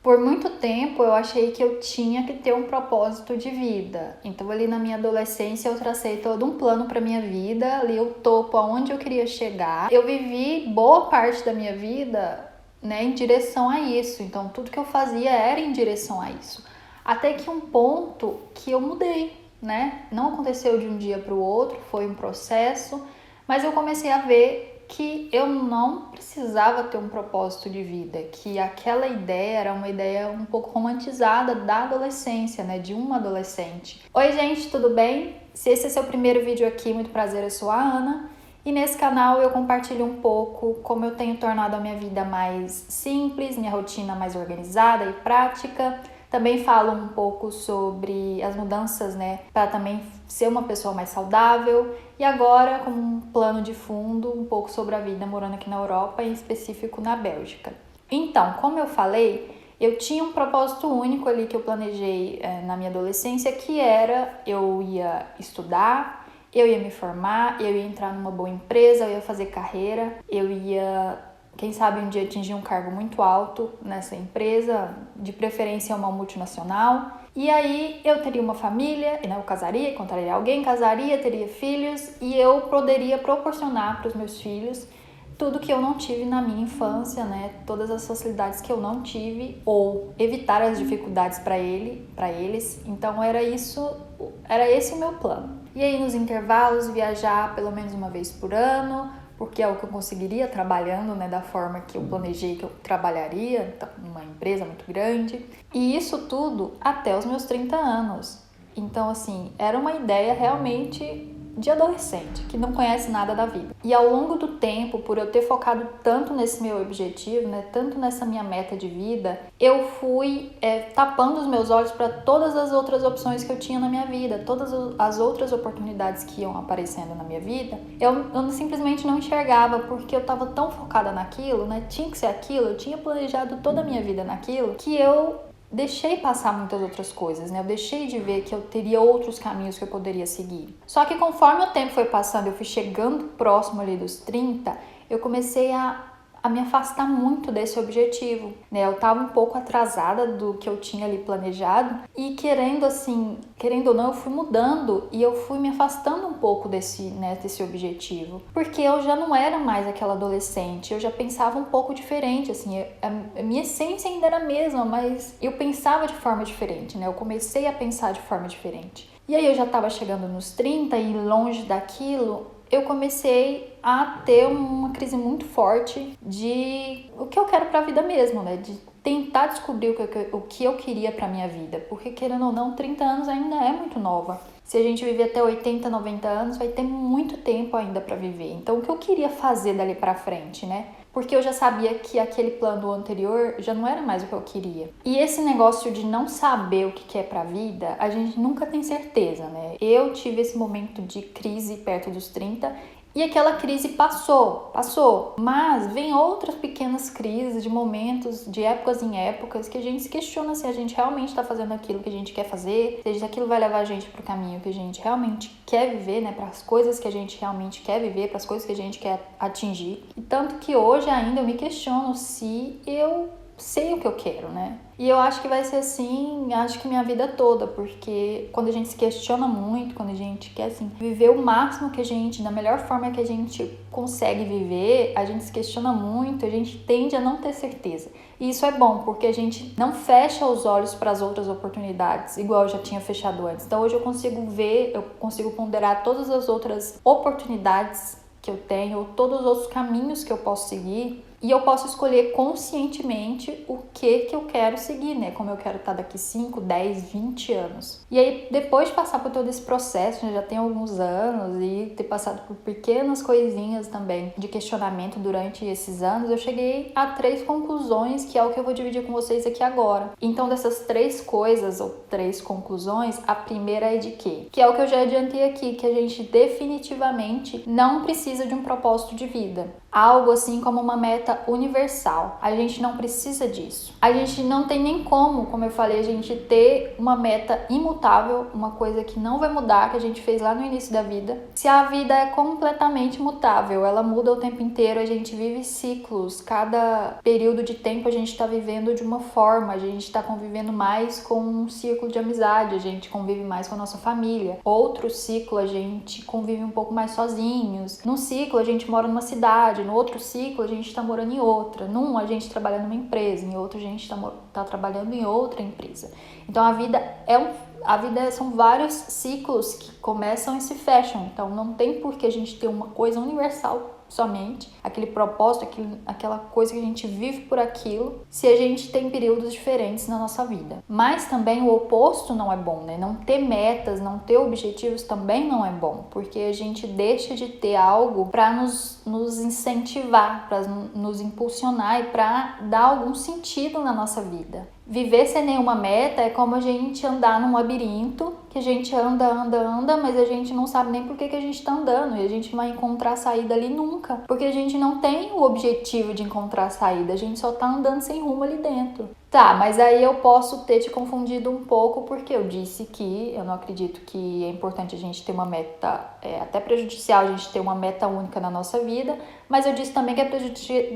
Por muito tempo eu achei que eu tinha que ter um propósito de vida. Então ali na minha adolescência eu tracei todo um plano para minha vida, ali o topo aonde eu queria chegar. Eu vivi boa parte da minha vida, né, em direção a isso. Então tudo que eu fazia era em direção a isso. Até que um ponto que eu mudei, né? Não aconteceu de um dia para o outro, foi um processo, mas eu comecei a ver que eu não precisava ter um propósito de vida, que aquela ideia era uma ideia um pouco romantizada da adolescência, né, de uma adolescente. Oi gente, tudo bem? Se esse é seu primeiro vídeo aqui, muito prazer, eu sou a Ana, e nesse canal eu compartilho um pouco como eu tenho tornado a minha vida mais simples, minha rotina mais organizada e prática. Também falo um pouco sobre as mudanças, né, para também ser uma pessoa mais saudável. E agora, como um plano de fundo, um pouco sobre a vida morando aqui na Europa, em específico na Bélgica. Então, como eu falei, eu tinha um propósito único ali que eu planejei na minha adolescência, que era eu ia estudar, eu ia me formar, eu ia entrar numa boa empresa, eu ia fazer carreira, eu ia, quem sabe, um dia atingir um cargo muito alto nessa empresa, de preferência uma multinacional. E aí eu teria uma família, né? Eu casaria, encontraria alguém, casaria, teria filhos e eu poderia proporcionar para os meus filhos tudo que eu não tive na minha infância, né? Todas as facilidades que eu não tive ou evitar as dificuldades para eles. Então era esse o meu plano. E aí nos intervalos viajar pelo menos uma vez por ano, porque é o que eu conseguiria trabalhando, né, da forma que eu planejei que eu trabalharia, numa empresa muito grande. E isso tudo até os meus 30 anos. Então, assim, era uma ideia realmente de adolescente, que não conhece nada da vida. E ao longo do tempo, por eu ter focado tanto nesse meu objetivo, né, tanto nessa minha meta de vida, eu fui tapando os meus olhos para todas as outras opções que eu tinha na minha vida, todas as outras oportunidades que iam aparecendo na minha vida, eu simplesmente não enxergava, porque eu estava tão focada naquilo, né, tinha que ser aquilo, eu tinha planejado toda a minha vida naquilo, que eu deixei passar muitas outras coisas, né? Eu deixei de ver que eu teria outros caminhos que eu poderia seguir. Só que conforme o tempo foi passando, eu fui chegando próximo ali dos 30, eu comecei a me afastar muito desse objetivo, né? Eu tava um pouco atrasada do que eu tinha ali planejado e querendo ou não, eu fui mudando e eu fui me afastando um pouco desse objetivo, porque eu já não era mais aquela adolescente, eu já pensava um pouco diferente, assim, a minha essência ainda era a mesma, mas eu pensava de forma diferente, né? Eu comecei a pensar de forma diferente. E aí eu já tava chegando nos 30 e longe daquilo, eu comecei a ter uma crise muito forte de o que eu quero para a vida mesmo, né? De tentar descobrir o que eu queria para minha vida. Porque, querendo ou não, 30 anos ainda é muito nova. Se a gente viver até 80, 90 anos, vai ter muito tempo ainda para viver. Então, o que eu queria fazer dali para frente, né? Porque eu já sabia que aquele plano anterior já não era mais o que eu queria. E esse negócio de não saber o que é pra vida, a gente nunca tem certeza, né? Eu tive esse momento de crise perto dos 30 e aquela crise passou. Mas vem outras pequenas crises de momentos, de épocas em épocas, que a gente se questiona se a gente realmente está fazendo aquilo que a gente quer fazer, se aquilo vai levar a gente pro caminho que a gente realmente quer viver, né? Para as coisas que a gente realmente quer viver, para as coisas que a gente quer atingir. E tanto que hoje ainda eu me questiono se eu sei o que eu quero, né? E eu acho que vai ser assim, acho que minha vida toda, porque quando a gente se questiona muito, quando a gente quer, assim, viver o máximo que a gente, da melhor forma que a gente consegue viver, a gente se questiona muito, a gente tende a não ter certeza. E isso é bom, porque a gente não fecha os olhos para as outras oportunidades, igual eu já tinha fechado antes. Então hoje eu consigo ver, eu consigo ponderar todas as outras oportunidades que eu tenho, todos os outros caminhos que eu posso seguir, e eu posso escolher conscientemente o que eu quero seguir, né? Como eu quero estar daqui 5, 10, 20 anos. E aí, depois de passar por todo esse processo, já tem alguns anos, e ter passado por pequenas coisinhas também de questionamento durante esses anos, eu cheguei a 3 conclusões, que é o que eu vou dividir com vocês aqui agora. Então, dessas 3 coisas, ou 3 conclusões, a primeira é de quê? Que é o que eu já adiantei aqui, que a gente definitivamente não precisa de um propósito de vida. algo assim como uma meta universal. A gente não precisa disso. A gente não tem nem como eu falei, a gente ter uma meta imutável, uma coisa que não vai mudar, que a gente fez lá no início da vida. Se a vida é completamente mutável, ela muda o tempo inteiro, a gente vive ciclos. Cada período de tempo a gente está vivendo de uma forma, a gente está convivendo mais com um círculo de amizade, a gente convive mais com a nossa família. Outro ciclo a gente convive um pouco mais sozinhos. Num ciclo a gente mora numa cidade, no outro ciclo a gente está morando em outra. Num a gente trabalha numa empresa, em outro a gente está trabalhando em outra empresa. Então a vida são vários ciclos que começam e se fecham. Então não tem por que a gente ter uma coisa universal somente, aquele propósito, aquela coisa que a gente vive por aquilo, se a gente tem períodos diferentes na nossa vida. Mas também o oposto não é bom, né? Não ter metas, não ter objetivos também não é bom, porque a gente deixa de ter algo para nos incentivar, para nos impulsionar e para dar algum sentido na nossa vida. Viver sem nenhuma meta é como a gente andar num labirinto, que a gente anda, mas a gente não sabe nem por que a gente está andando, e a gente vai encontrar saída ali nunca, porque a gente não tem o objetivo de encontrar saída, a gente só tá andando sem rumo ali dentro. Tá, mas aí eu posso ter te confundido um pouco, porque eu disse que eu não acredito que é importante a gente ter uma meta, até prejudicial a gente ter uma meta única na nossa vida, mas eu disse também que é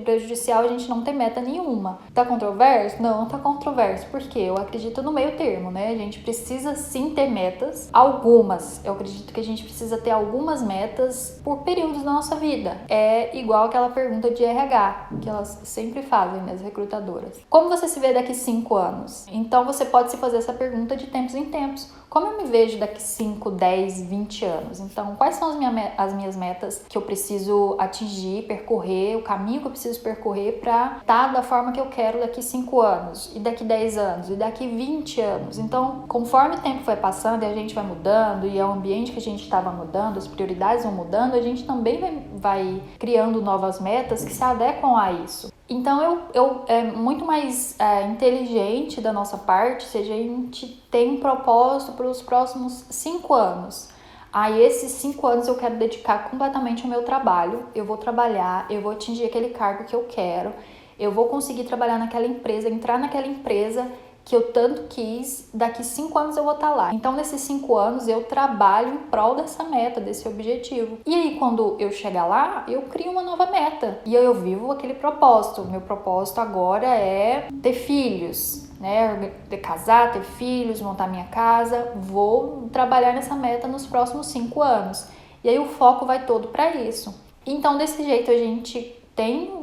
prejudicial a gente não ter meta nenhuma. Tá controverso? Não, tá controverso, porque eu acredito no meio termo, né? A gente precisa sim ter metas, algumas. Eu acredito que a gente precisa ter algumas metas por períodos da nossa vida. É igual aquela pergunta de RH, que elas sempre fazem, né, as recrutadoras. Como você se vê daqui 5 anos? Então você pode se fazer essa pergunta de tempos em tempos. Como eu me vejo daqui 5, 10, 20 anos? Então, quais são as minhas metas que eu preciso atingir, percorrer, o caminho que eu preciso percorrer para estar da forma que eu quero daqui 5 anos, e daqui 10 anos, e daqui 20 anos? Então, conforme o tempo vai passando e a gente vai mudando, e é o ambiente que a gente estava mudando, as prioridades vão mudando, a gente também vai criando novas metas que se adequam a isso. Então, é muito mais inteligente da nossa parte se a gente tem um propósito para os próximos 5 anos. Aí, esses 5 anos eu quero dedicar completamente ao meu trabalho. Eu vou trabalhar, eu vou atingir aquele cargo que eu quero, eu vou conseguir trabalhar naquela empresa, entrar naquela empresa que eu tanto quis, daqui 5 anos eu vou estar lá. Então, nesses 5 anos, eu trabalho em prol dessa meta, desse objetivo. E aí, quando eu chegar lá, eu crio uma nova meta. E eu vivo aquele propósito. Meu propósito agora é ter filhos, né? Casar, ter filhos, montar minha casa. Vou trabalhar nessa meta nos próximos 5 anos. E aí, o foco vai todo para isso. Então, desse jeito, a gente tem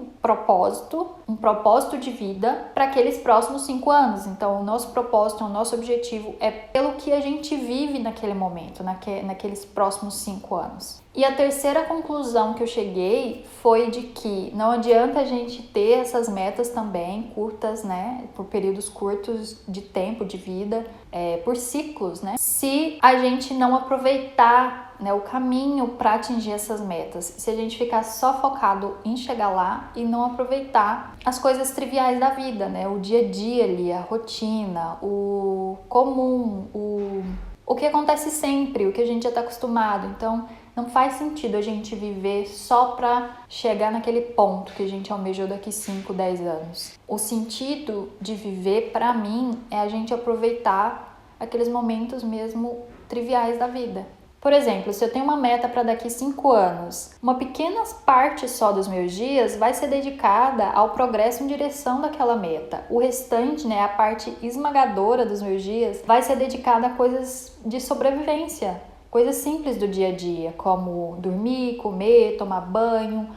um propósito de vida para aqueles próximos 5 anos. Então, o nosso propósito, o nosso objetivo é pelo que a gente vive naquele momento, naqueles próximos 5 anos. E a terceira conclusão que eu cheguei foi de que não adianta a gente ter essas metas também curtas, né, por períodos curtos de tempo de vida, por ciclos, né, se a gente não aproveitar, né, o caminho para atingir essas metas, se a gente ficar só focado em chegar lá e não aproveitar as coisas triviais da vida, né, o dia a dia ali, a rotina, o comum, o que acontece sempre, o que a gente já está acostumado. Então, não faz sentido a gente viver só para chegar naquele ponto que a gente almejou daqui 5, 10 anos. O sentido de viver, para mim, é a gente aproveitar aqueles momentos mesmo triviais da vida. Por exemplo, se eu tenho uma meta para daqui 5 anos, uma pequena parte só dos meus dias vai ser dedicada ao progresso em direção daquela meta. O restante, né, a parte esmagadora dos meus dias, vai ser dedicada a coisas de sobrevivência. Coisas simples do dia a dia, como dormir, comer, tomar banho,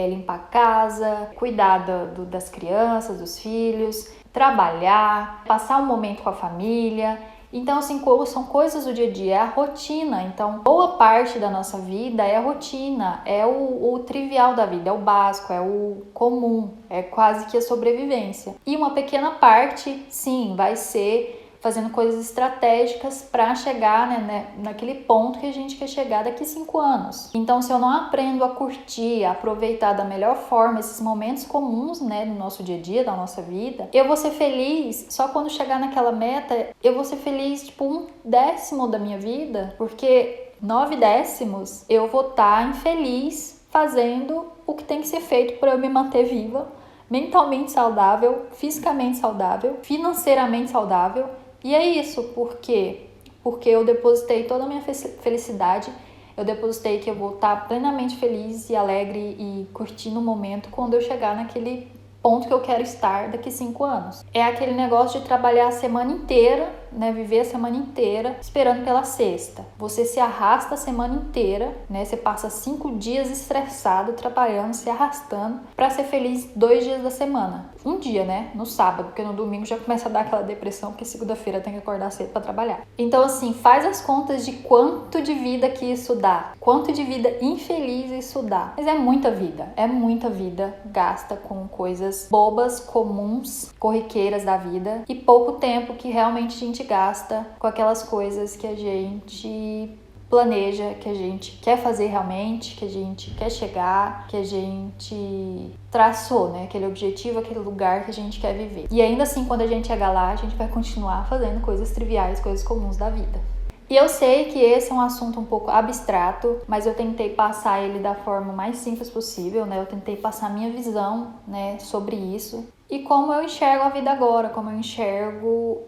limpar a casa, cuidar das crianças, dos filhos, trabalhar, passar um momento com a família. Então, assim, são coisas do dia a dia, é a rotina. Então, boa parte da nossa vida é a rotina, é o trivial da vida, é o básico, é o comum, é quase que a sobrevivência. E uma pequena parte, sim, vai ser fazendo coisas estratégicas para chegar, né, naquele ponto que a gente quer chegar daqui 5 anos. Então, se eu não aprendo a curtir, a aproveitar da melhor forma esses momentos comuns, né, do nosso dia a dia, da nossa vida, eu vou ser feliz só quando chegar naquela meta. Eu vou ser feliz tipo 1/10 da minha vida, porque 9/10 eu vou estar infeliz fazendo o que tem que ser feito para eu me manter viva, mentalmente saudável, fisicamente saudável, financeiramente saudável. E é isso, por quê? Porque eu depositei toda a minha felicidade, eu depositei que eu vou estar plenamente feliz e alegre e curtindo o momento quando eu chegar naquele ponto que eu quero estar daqui 5 anos. É aquele negócio de trabalhar a semana inteira, né, viver a semana inteira esperando pela sexta. Você se arrasta a semana inteira, né, você passa 5 dias estressado, trabalhando, se arrastando para ser feliz 2 dias da semana. Um dia, né, no sábado, porque no domingo já começa a dar aquela depressão, porque segunda-feira tem que acordar cedo para trabalhar. Então assim, faz as contas de quanto de vida que isso dá, quanto de vida infeliz isso dá. Mas é muita vida gasta com coisas bobas, comuns, corriqueiras da vida e pouco tempo que realmente a gente gasta com aquelas coisas que a gente planeja, que a gente quer fazer realmente, que a gente quer chegar, que a gente traçou, né? Aquele objetivo, aquele lugar que a gente quer viver. E ainda assim, quando a gente chegar lá, a gente vai continuar fazendo coisas triviais, coisas comuns da vida. E eu sei que esse é um assunto um pouco abstrato, mas eu tentei passar ele da forma mais simples possível, né? Eu tentei passar a minha visão, né, sobre isso. E como eu enxergo a vida agora, como eu enxergo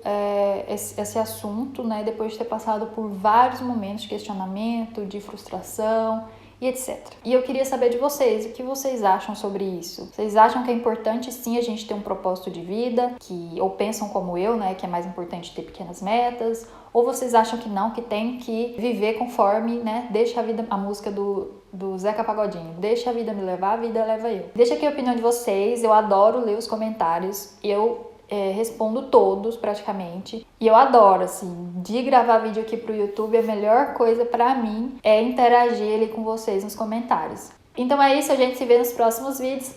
esse assunto, né, depois de ter passado por vários momentos de questionamento, de frustração e etc. E eu queria saber de vocês, o que vocês acham sobre isso? Vocês acham que é importante sim a gente ter um propósito de vida, ou pensam como eu, né, que é mais importante ter pequenas metas? Ou vocês acham que não, que tem que viver conforme, né, deixa a vida, a música do Zeca Pagodinho, deixa a vida me levar, a vida leva eu. Deixa aqui a opinião de vocês, eu adoro ler os comentários, eu respondo todos praticamente, e eu adoro, assim, de gravar vídeo aqui pro YouTube, a melhor coisa pra mim é interagir ali com vocês nos comentários. Então é isso, a gente se vê nos próximos vídeos,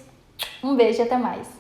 um beijo e até mais!